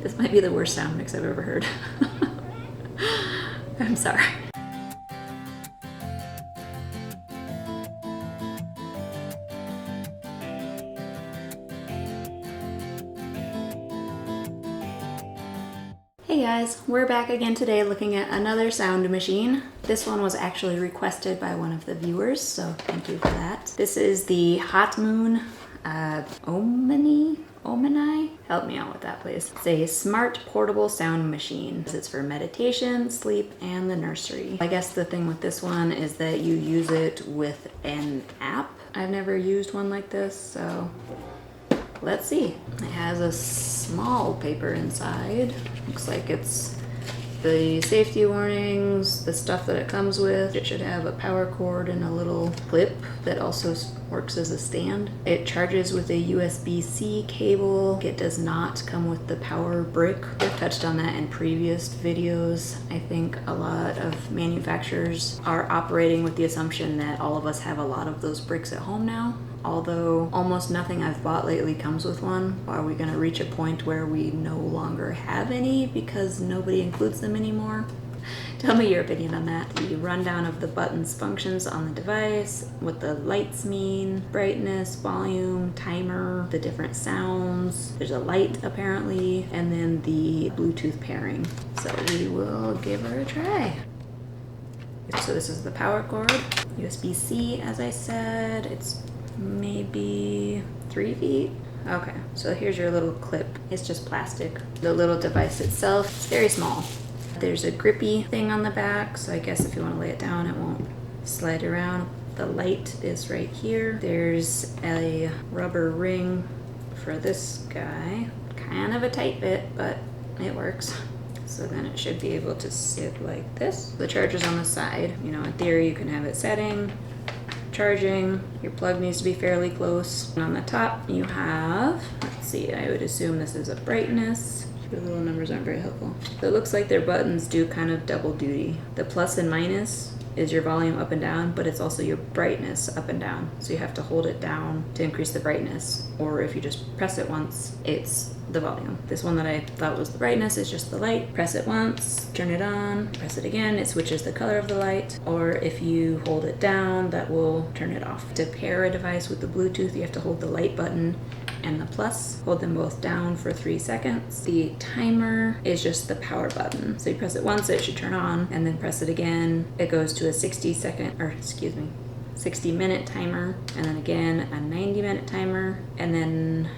This might be the worst sound mix I've ever heard. I'm sorry. Hey guys, we're back again today looking at another sound machine. This one was actually requested by one of the viewers, so thank you for that. This is the Hotmoon Omni? Help me out with that, please. It's a smart portable sound machine. It's for meditation, sleep, and the nursery. I guess the thing with this one is that you use it with an app. I've never used one like this, so let's see. It has a small paper inside. Looks like it's the safety warnings, the stuff that it comes with. It should have a power cord and a little clip that also works as a stand. It charges with a USB-C cable. It does not come with the power brick. I've touched on that in previous videos. I think a lot of manufacturers are operating with the assumption that all of us have a lot of those bricks at home now. Although almost nothing I've bought lately comes with one. Are we going to reach a point where we no longer have any because nobody includes them anymore? Tell me your opinion on that. The rundown of the buttons functions on the device, what the lights mean, brightness, volume, timer, the different sounds. There's a light apparently, and then the Bluetooth pairing. So we will give her a try. So this is the power cord, USB-C as I said. It's maybe 3 feet. Okay, so here's your little clip. It's just plastic. The little device itself is very small. There's a grippy thing on the back, so I guess if you want to lay it down, it won't slide around. The light is right here. There's a rubber ring for this guy. Kind of a tight bit, but it works. So then it should be able to sit like this. The charger's on the side. You know, in theory, you can have it setting, charging. Your plug needs to be fairly close. And on the top you have, let's see, I would assume this is a brightness. The little numbers aren't very helpful. So it looks like their buttons do kind of double duty. The plus and minus is your volume up and down, but it's also your brightness up and down. So you have to hold it down to increase the brightness, or if you just press it once, it's the volume. This one that I thought was the brightness is just the light. Press it once, turn it on, press it again, it switches the color of the light, or if you hold it down, that will turn it off. To pair a device with the Bluetooth, you have to hold the light button and the plus, hold them both down for 3 seconds. The timer is just the power button. So you press it once, it should turn on, and then press it again. It goes to a 60-minute timer, and then again a 90-minute timer, and then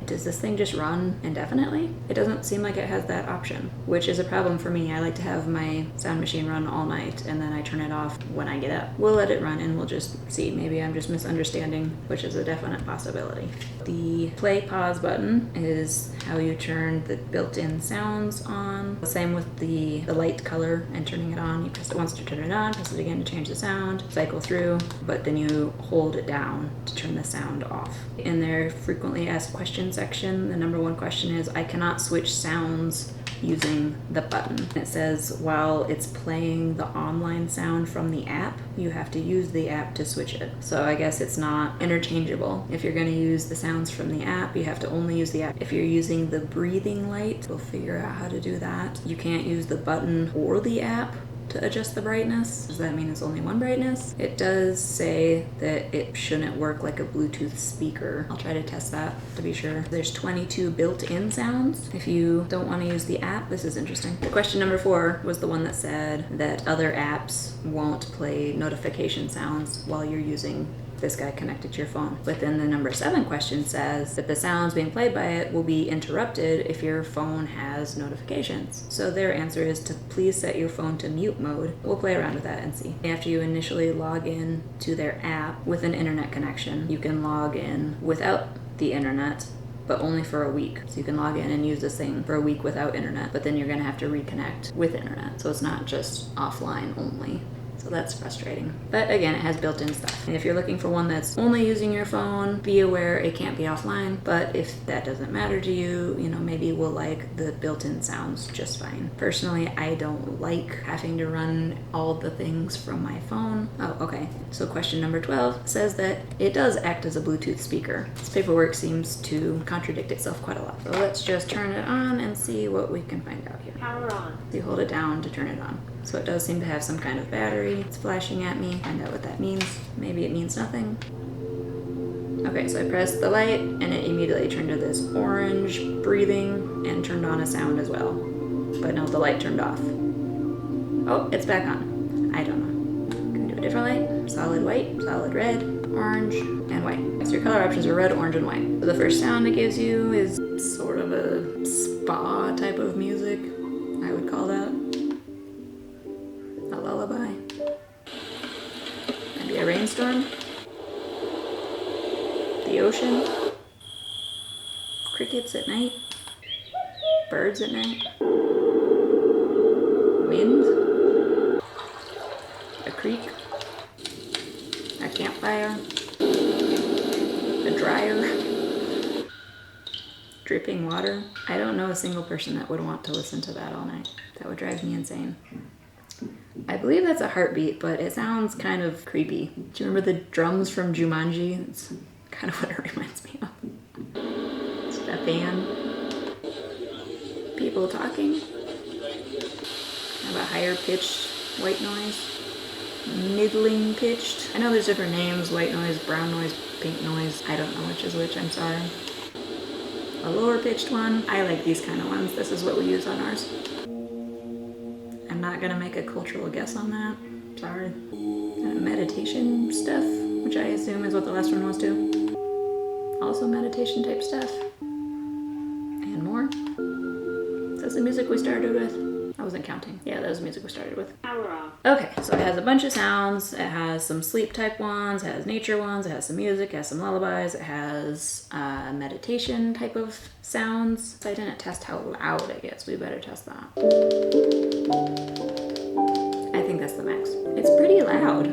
does this thing just run indefinitely? It doesn't seem like it has that option, which is a problem for me. I like to have my sound machine run all night and then I turn it off when I get up. We'll let it run and we'll just see. Maybe I'm just misunderstanding, which is a definite possibility. The play pause button is how you turn the built-in sounds on. Same with the light color and turning it on. You press it once to turn it on, press it again to change the sound, cycle through, but then you hold it down to turn the sound off. In their frequently asked questions section, the number one question is, I cannot switch sounds using the button. It says while it's playing the online sound from the app, you have to use the app to switch it. So I guess it's not interchangeable. If you're going to use the sounds from the app, you have to only use the app. If you're using the breathing light, we'll figure out how to do that. You can't use the button or the app to adjust the brightness. Does that mean it's only one brightness? It does say that it shouldn't work like a Bluetooth speaker. I'll try to test that to be sure. There's 22 built-in sounds. If you don't want to use the app, this is interesting. Question number 4 was the one that said that other apps won't play notification sounds while you're using this guy connected to your phone. But then the number 7 question says that the sounds being played by it will be interrupted if your phone has notifications. So their answer is to please set your phone to mute mode. We'll play around with that and see. After you initially log in to their app with an internet connection, you can log in without the internet, but only for a week. So you can log in and use this thing for a week without internet, but then you're gonna have to reconnect with internet. So it's not just offline only. So that's frustrating. But again, it has built-in stuff. And if you're looking for one that's only using your phone, be aware it can't be offline. But if that doesn't matter to you, you know, maybe we'll like the built-in sounds just fine. Personally, I don't like having to run all the things from my phone. Oh, okay. So question number 12 says that it does act as a Bluetooth speaker. This paperwork seems to contradict itself quite a lot. So let's just turn it on and see what we can find out here. Power on. So you hold it down to turn it on. So it does seem to have some kind of battery. It's flashing at me. Find out what that means. Maybe it means nothing. Okay, so I pressed the light and it immediately turned to this orange breathing and turned on a sound as well. But no, the light turned off. Oh, it's back on. I don't know. Can we do a different light? Solid white, solid red, orange, and white. So your color options are red, orange, and white. So the first sound it gives you is sort of a spa type of music, I would call that. A lullaby. Maybe a rainstorm. The ocean. Crickets at night. Birds at night. Wind. A creek. A campfire. A dryer. Dripping water. I don't know a single person that would want to listen to that all night. That would drive me insane. I believe that's a heartbeat, but it sounds kind of creepy. Do you remember the drums from Jumanji? It's kind of what it reminds me of. It's a band. People talking. Kind of a higher pitched white noise. Middling pitched. I know there's different names. White noise, brown noise, pink noise. I don't know which is which, I'm sorry. A lower pitched one. I like these kind of ones. This is what we use on ours. I'm not gonna make a cultural guess on that. Sorry. Meditation stuff, which I assume is what the last one was too. Also meditation type stuff. And more. That's the music we started with. I wasn't counting. Yeah, that was the music we started with. Power off. Okay, so it has a bunch of sounds. It has some sleep type ones, it has nature ones, it has some music, it has some lullabies, it has meditation type of sounds. So I didn't test how loud it gets. We better test that. I think that's the max. It's pretty loud.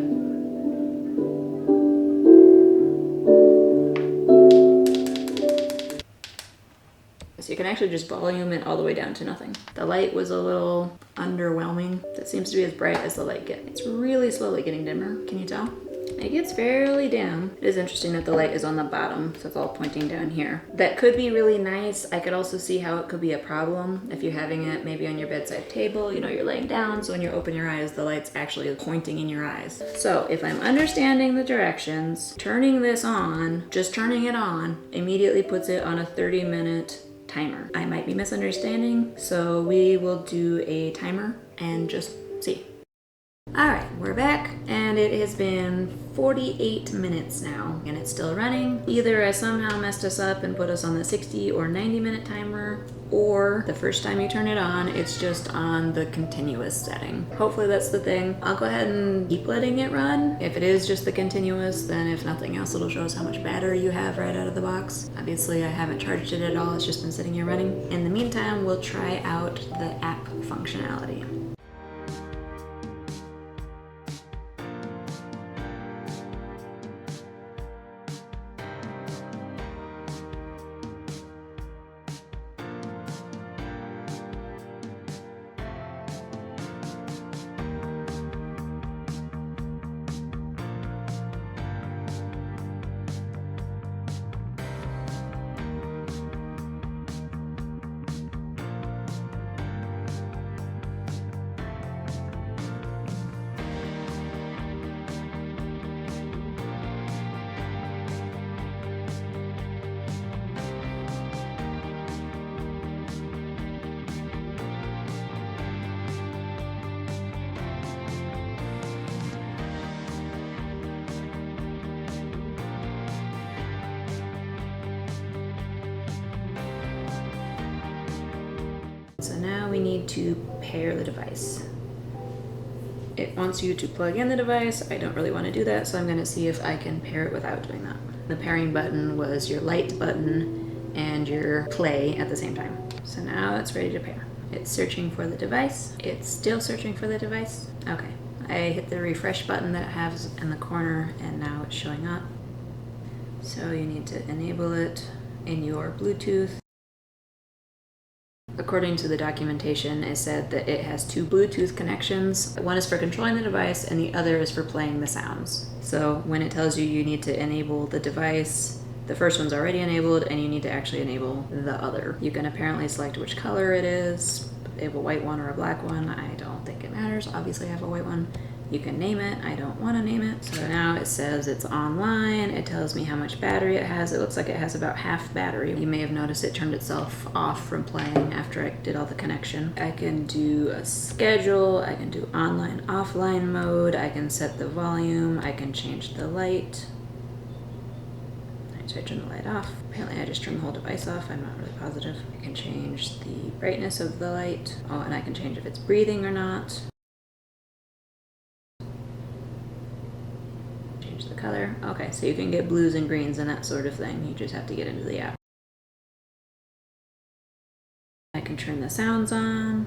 So you can actually just volume it all the way down to nothing. The light was a little underwhelming. It seems to be as bright as the light gets. It's really slowly getting dimmer. Can you tell? It gets fairly dim. It is interesting that the light is on the bottom, so it's all pointing down here. That could be really nice. I could also see how it could be a problem if you're having it maybe on your bedside table. You know, you're laying down, so when you open your eyes, the light's actually pointing in your eyes. So if I'm understanding the directions, turning this on, just turning it on, immediately puts it on a 30-minute timer. I might be misunderstanding, so we will do a timer and just see. Alright, we're back, and it has been 48 minutes now, and it's still running. Either I somehow messed us up and put us on the 60 or 90 minute timer, or the first time you turn it on, it's just on the continuous setting. Hopefully that's the thing. I'll go ahead and keep letting it run. If it is just the continuous, then if nothing else, it'll show us how much battery you have right out of the box. Obviously, I haven't charged it at all. It's just been sitting here running. In the meantime, we'll try out the app functionality. So now we need to pair the device. It wants you to plug in the device. I don't really want to do that, so I'm going to see if I can pair it without doing that. The pairing button was your light button and your play at the same time. So now it's ready to pair. It's searching for the device. It's still searching for the device. Okay, I hit the refresh button that it has in the corner and now it's showing up. So you need to enable it in your Bluetooth. According to the documentation, it said that it has 2 Bluetooth connections. One is for controlling the device and the other is for playing the sounds. So when it tells you need to enable the device, the first one's already enabled and you need to actually enable the other. You can apparently select which color it is. If you have a white one or a black one, I don't think it matters. Obviously I have a white one. You can name it. I don't want to name it. So now it says it's online. It tells me how much battery it has. It looks like it has about half battery. You may have noticed it turned itself off from playing after I did all the connection. I can do a schedule. I can do online, offline mode. I can set the volume. I can change the light. So I turn the light off. Apparently I just turned the whole device off. I'm not really positive. I can change the brightness of the light. Oh, and I can change if it's breathing or not. Change the color. Okay, so you can get blues and greens and that sort of thing. You just have to get into the app. I can turn the sounds on.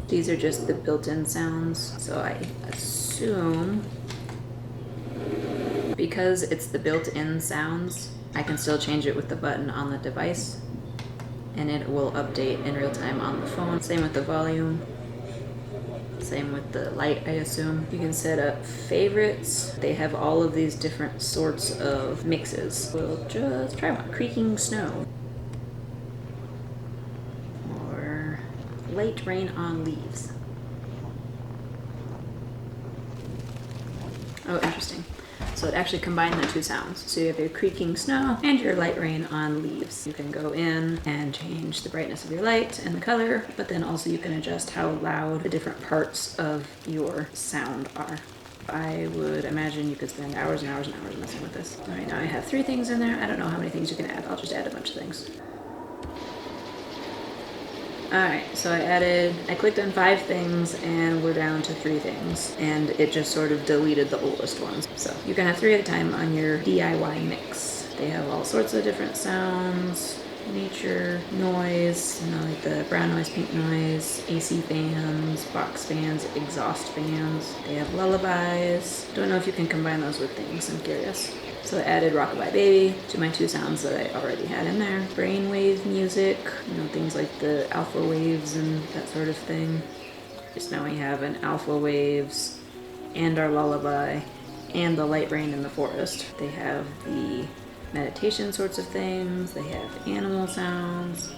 These are just the built-in sounds. So I assume because it's the built-in sounds, I can still change it with the button on the device and it will update in real time on the phone. Same with the volume. Same with the light, I assume. You can set up favorites. They have all of these different sorts of mixes. We'll just try one. Creaking Snow. Or Light Rain on Leaves. Oh, interesting. So it actually combined the 2 sounds. So you have your creaking snow and your light rain on leaves. You can go in and change the brightness of your light and the color, but then also you can adjust how loud the different parts of your sound are. I would imagine you could spend hours and hours and hours messing with this. All right, now I have 3 things in there. I don't know how many things you can add. I'll just add a bunch of things. Alright, so I clicked on 5 things and we're down to 3 things. And it just sort of deleted the oldest ones. So you can have 3 at a time on your DIY mix. They have all sorts of different sounds, nature, noise, like the brown noise, pink noise, AC fans, box fans, exhaust fans. They have lullabies. Don't know if you can combine those with things, I'm curious. So I added Rockabye Baby to my 2 sounds that I already had in there. Brainwave music, things like the alpha waves and that sort of thing. Just now we have an alpha waves and our lullaby and the light rain in the forest. They have the meditation sorts of things. They have animal sounds.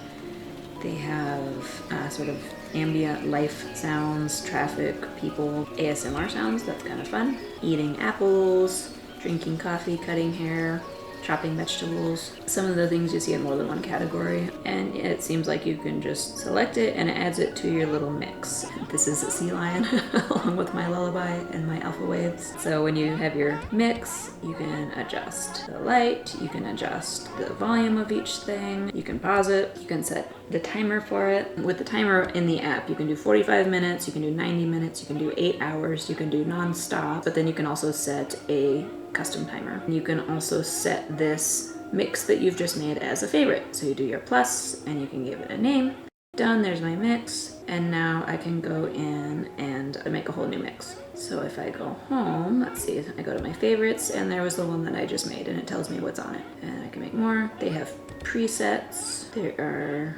They have sort of ambient life sounds, traffic, people, ASMR sounds. That's kind of fun. Eating apples. Drinking coffee, cutting hair, chopping vegetables. Some of the things you see in more than one category, and it seems like you can just select it and it adds it to your little mix. This is a sea lion along with my lullaby and my alpha waves. So when you have your mix, you can adjust the light, you can adjust the volume of each thing, you can pause it, you can set the timer for it. With the timer in the app, you can do 45 minutes, you can do 90 minutes, you can do 8 hours, you can do non-stop, but then you can also set a custom timer. You can also set this mix that you've just made as a favorite. So you do your plus and you can give it a name. Done, there's my mix. And now I can go in and make a whole new mix. So if I go home, let's see, I go to my favorites and there was the one that I just made and it tells me what's on it. And I can make more. They have presets. There are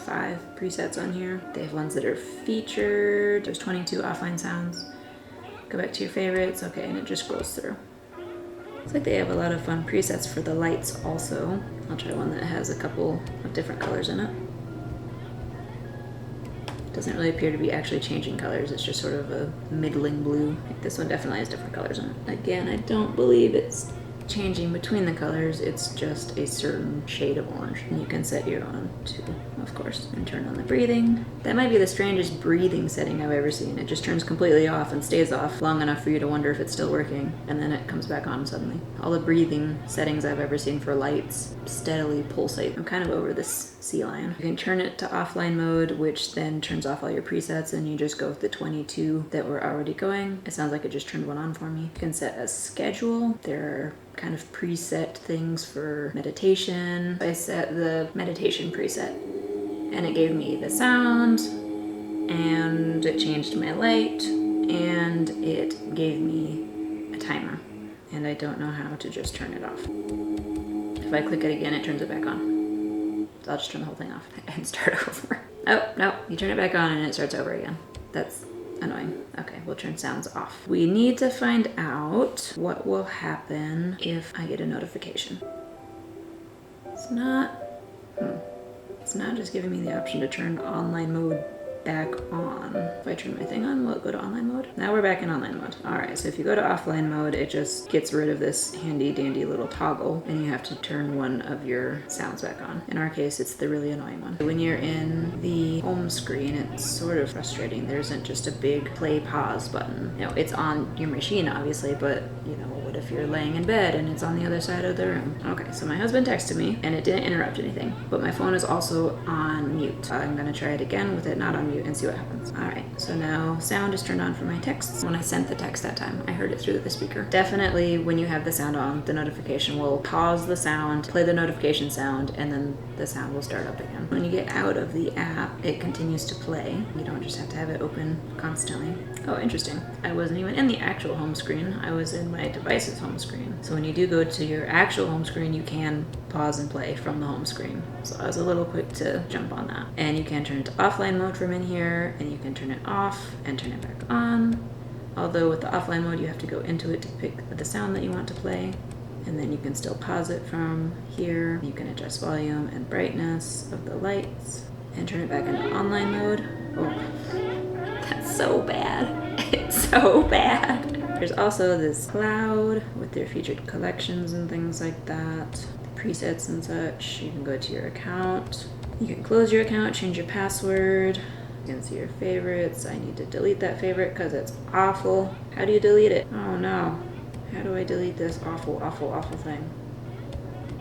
5 presets on here. They have ones that are featured. There's 22 offline sounds. Go back to your favorites. Okay, and it just scrolls through. Looks like they have a lot of fun presets for the lights also. I'll try one that has a couple of different colors in it. Doesn't really appear to be actually changing colors, it's just sort of a middling blue. Like this one definitely has different colors in it. Again, I don't believe it's changing between the colors, it's just a certain shade of orange. And you can set your own too, of course. And turn on the breathing. That might be the strangest breathing setting I've ever seen. It just turns completely off and stays off long enough for you to wonder if it's still working, and then it comes back on suddenly. All the breathing settings I've ever seen for lights steadily pulsate. I'm kind of over this sea lion. You can turn it to offline mode, which then turns off all your presets and you just go with the 22 that were already going. It sounds like it just turned one on for me. You can set a schedule. There are kind of preset things for meditation. I set the meditation preset and it gave me the sound, the light, and the color. So I can go in and change the sound. So if I go home, let's see, I go to my favorites and there was the one that I just made and it tells me what's on it. And I can make more. They have 5 presets. They have 22 offline sounds. They have 5 presets. and it changed my light, and it gave me a timer. And I don't know how to just turn it off. If I click it again, it turns it back on. So I'll just turn the whole thing off and start over. Oh, no, you turn it back on and it starts over again. That's annoying. Okay, we'll turn sounds off. We need to find out what will happen if I get a notification. It's not just giving me the option to turn online mode back on. If I turn my thing on, will it go to online mode? Now we're back in online mode. All right, so if you go to offline mode, it just gets rid of this handy dandy little toggle, and you have to turn one of your sounds back on. In our case, it's the really annoying one. When you're in the home screen, it's sort of frustrating. There isn't just a big play pause button. You know, it's on your machine, obviously, but you know, what if you're laying in bed and it's on the other side of the room? Okay, so my husband texted me and it didn't interrupt anything, but my phone is also on mute. I'm gonna try it again with it not on mute and see what happens. All right, so now sound is turned on for my texts. When I sent the text that time, I heard it through the speaker. Definitely when you have the sound on, the notification will pause the sound, play the notification sound, and then the sound will start up again. When you get out of the app, it continues to play. You don't just have to have it open constantly. Oh, interesting. I wasn't even in the actual home screen. I was in my device's home screen. So when you do go to your actual home screen, you can pause and play from the home screen. So I was a little quick to jump on that. And you can turn it to offline mode from in here, and you can turn it off and turn it back on. Although with the offline mode, you have to go into it to pick the sound that you want to play. And then you can still pause it from here. You can adjust volume and brightness of the lights and turn it back into online mode. Oh, that's so bad. It's so bad. There's also this cloud with their featured collections and things like that. Presets and such. You can go to your account. You can close your account, change your password. You can see your favorites. I need to delete that favorite because it's awful. How do you delete it? Oh no. How do I delete this awful, awful, awful thing?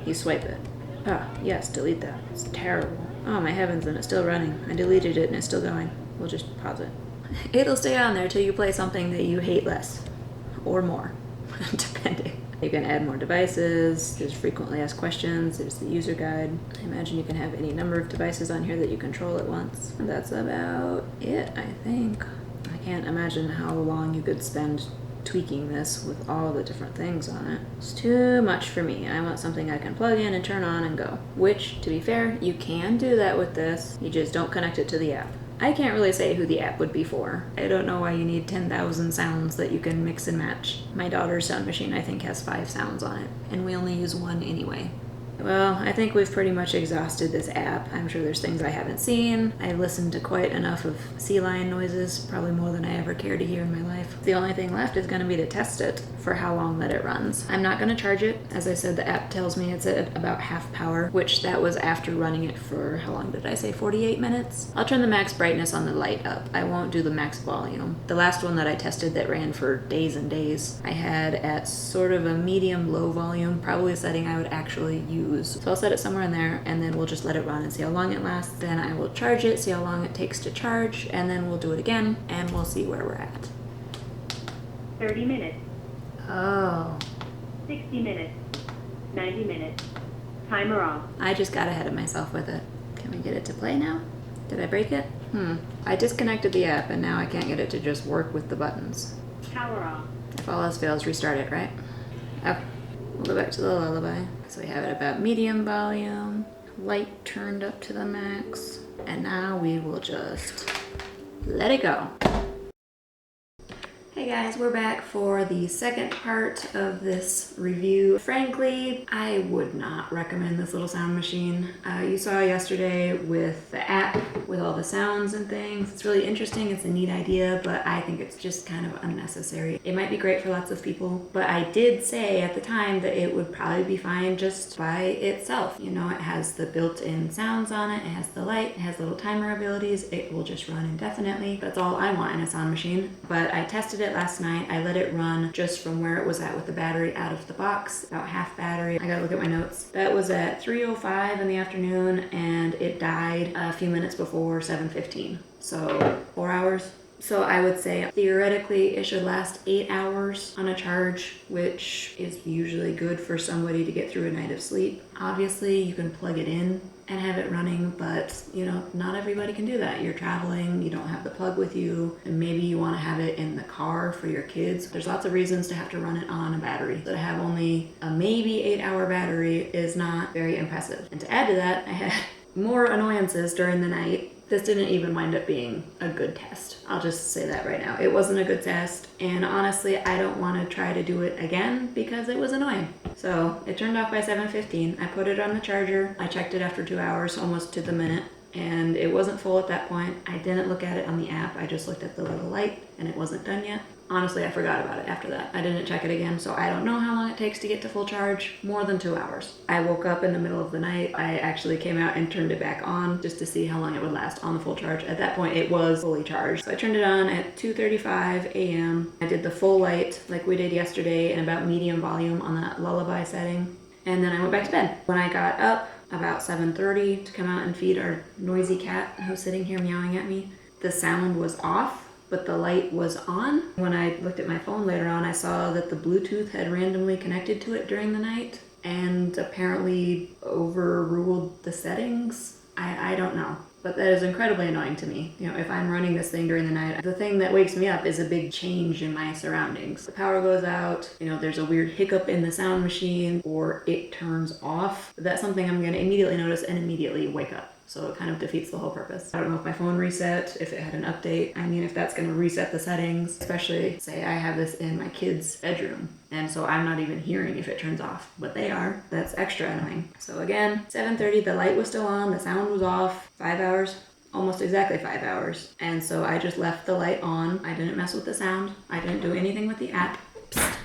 You swipe it. Ah, yes, delete that. It's terrible. Oh my heavens, and it's still running. I deleted it and it's still going. We'll just pause it. It'll stay on there till you play something that you hate less. Or more, depending. You can add more devices, there's frequently asked questions, there's the user guide. I imagine you can have any number of devices on here that you control at once. And that's about it, I think. I can't imagine how long you could spend tweaking this with all the different things on it. It's too much for me. I want something I can plug in and turn on and go. Which, to be fair, you can do that with this. You just don't connect it to the app. I can't really say who the app would be for. I don't know why you need 10,000 sounds that you can mix and match. My daughter's sound machine, I think, has 5 sounds on it, and we only use 1 anyway. Well, I think we've pretty much exhausted this app. I'm sure there's things I haven't seen. I've listened to quite enough of sea lion noises, probably more than I ever care to hear in my life. The only thing left is going to be to test it for how long that it runs. I'm not going to charge it. As I said, the app tells me it's at about half power, which that was after running it for, how long did I say, 48 minutes? I'll turn the max brightness on the light up. I won't do the max volume. The last one that I tested that ran for days and days, I had at sort of a medium low volume, probably a setting I would actually use. So I'll set it somewhere in there, and then we'll just let it run and see how long it lasts. Then I will charge it, see how long it takes to charge, and then we'll do it again, and we'll see where we're at. 30 minutes. Oh. 60 minutes. 90 minutes. Timer off. I just got ahead of myself with it. Can we get it to play now? Did I break it? I disconnected the app, and now I can't get it to just work with the buttons. Power off. If all else fails, restart it, right? Okay. We'll go back to the lullaby. So we have it about medium volume, light turned up to the max, and now we will just let it go. Hey guys, we're back for the second part of this review. Frankly, I would not recommend this little sound machine. You saw yesterday with the app, with all the sounds and things. It's really interesting, it's a neat idea, but I think it's just kind of unnecessary. It might be great for lots of people, but I did say at the time that it would probably be fine just by itself. You know, it has the built-in sounds on it, it has the light, it has little timer abilities, it will just run indefinitely. That's all I want in a sound machine. But I tested it last night. I let it run just from where it was at with the battery out of the box, about half battery. I gotta look at my notes. That was at 3:05 in the afternoon, and it died a few minutes before 7:15. So 4 hours. So I would say theoretically it should last 8 hours on a charge, which is usually good for somebody to get through a night of sleep. Obviously you can plug it in and have it running, but you know, not everybody can do that. You're traveling, you don't have the plug with you, and maybe you want to have it in the car for your kids. There's lots of reasons to have to run it on a battery. So to have only a maybe 8-hour battery is not very impressive. And to add to that, I had more annoyances during the night. This didn't even wind up being a good test. I'll just say that right now. It wasn't a good test, and honestly, I don't want to try to do it again because it was annoying. So it turned off by 7:15. I put it on the charger. I checked it after 2 hours, almost to the minute, and it wasn't full at that point. I didn't look at it on the app. I just looked at the little light, and it wasn't done yet. Honestly, I forgot about it after that. I didn't check it again, so I don't know how long it takes to get to full charge. More than 2 hours. I woke up in the middle of the night. I actually came out and turned it back on just to see how long it would last on the full charge. At that point, it was fully charged. So I turned it on at 2:35 a.m. I did the full light like we did yesterday and about medium volume on that lullaby setting. And then I went back to bed. When I got up about 7:30 to come out and feed our noisy cat who's sitting here meowing at me, the sound was off, but the light was on. When I looked at my phone later on, I saw that the Bluetooth had randomly connected to it during the night and apparently overruled the settings. I don't know. But that is incredibly annoying to me. You know, if I'm running this thing during the night, the thing that wakes me up is a big change in my surroundings. The power goes out, you know, there's a weird hiccup in the sound machine, or it turns off. That's something I'm gonna immediately notice and immediately wake up. So it kind of defeats the whole purpose. I don't know if my phone reset, if it had an update. I mean, if that's gonna reset the settings, especially say I have this in my kid's bedroom. And so I'm not even hearing if it turns off, but they are. That's extra annoying. So again, 7:30, the light was still on, the sound was off, 5 hours, almost exactly 5 hours. And so I just left the light on. I didn't mess with the sound. I didn't do anything with the app. Psst.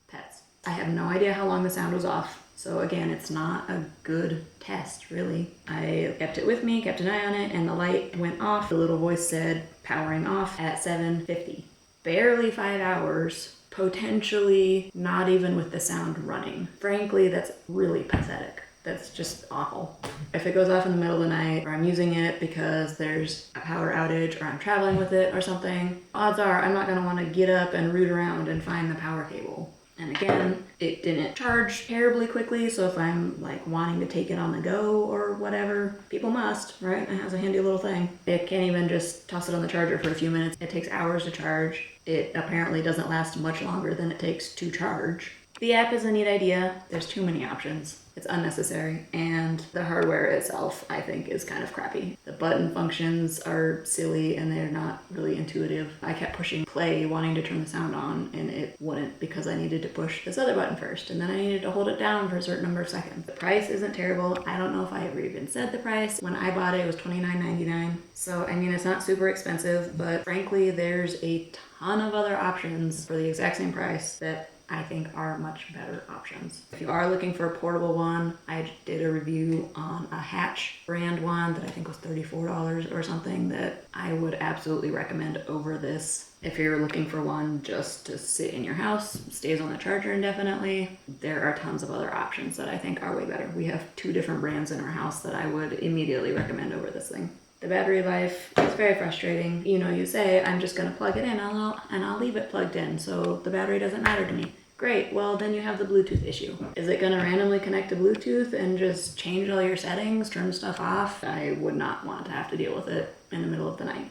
Pets. I have no idea how long the sound was off. So again, it's not a good test, really. I kept it with me, kept an eye on it, and the light went off. The little voice said, powering off at 7:50. Barely 5 hours, potentially not even with the sound running. Frankly, that's really pathetic. That's just awful. If it goes off in the middle of the night, or I'm using it because there's a power outage, or I'm traveling with it or something, odds are I'm not gonna wanna get up and root around and find the power cable. And again, it didn't charge terribly quickly, so if I'm like wanting to take it on the go or whatever, people must, right? It has a handy little thing. It can't even just toss it on the charger for a few minutes. It takes hours to charge. It apparently doesn't last much longer than it takes to charge. The app is a neat idea. There's too many options. It's unnecessary, and the hardware itself, I think, is kind of crappy. The button functions are silly and they're not really intuitive. I kept pushing play, wanting to turn the sound on, and it wouldn't because I needed to push this other button first, and then I needed to hold it down for a certain number of seconds. The price isn't terrible. I don't know if I ever even said the price. When I bought it, it was $29.99. So, I mean, it's not super expensive, but frankly, there's a ton of other options for the exact same price that I think are much better options. If you are looking for a portable one, I did a review on a Hatch brand one that I think was $34 or something that I would absolutely recommend over this. If you're looking for one just to sit in your house, stays on the charger indefinitely, there are tons of other options that I think are way better. We have 2 different brands in our house that I would immediately recommend over this thing. The battery life is very frustrating. You know, you say, I'm just gonna plug it in and I'll leave it plugged in, so the battery doesn't matter to me. Great, well then you have the Bluetooth issue. Is it gonna randomly connect to Bluetooth and just change all your settings, turn stuff off? I would not want to have to deal with it in the middle of the night.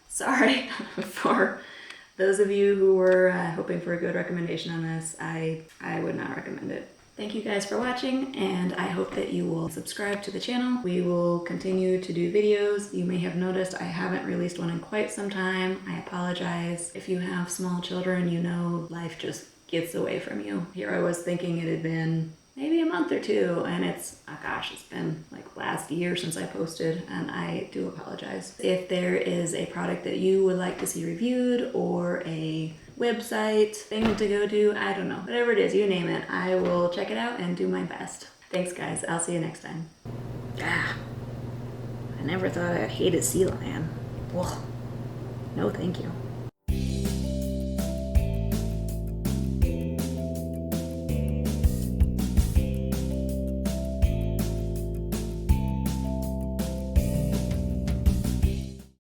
Sorry for those of you who were hoping for a good recommendation on this. I would not recommend it. Thank you guys for watching, and I hope that you will subscribe to the channel. We will continue to do videos. You may have noticed I haven't released one in quite some time. I apologize. If you have small children, you know life just gets away from you. Here I was thinking it had been maybe a month or 2, and it's, oh gosh, it's been like last year since I posted, and I do apologize. If there is a product that you would like to see reviewed, or a website, thing to go to, I don't know, whatever it is, you name it, I will check it out and do my best. Thanks guys, I'll see you next time. Ah, I never thought I hated sea lion. Well, no thank you.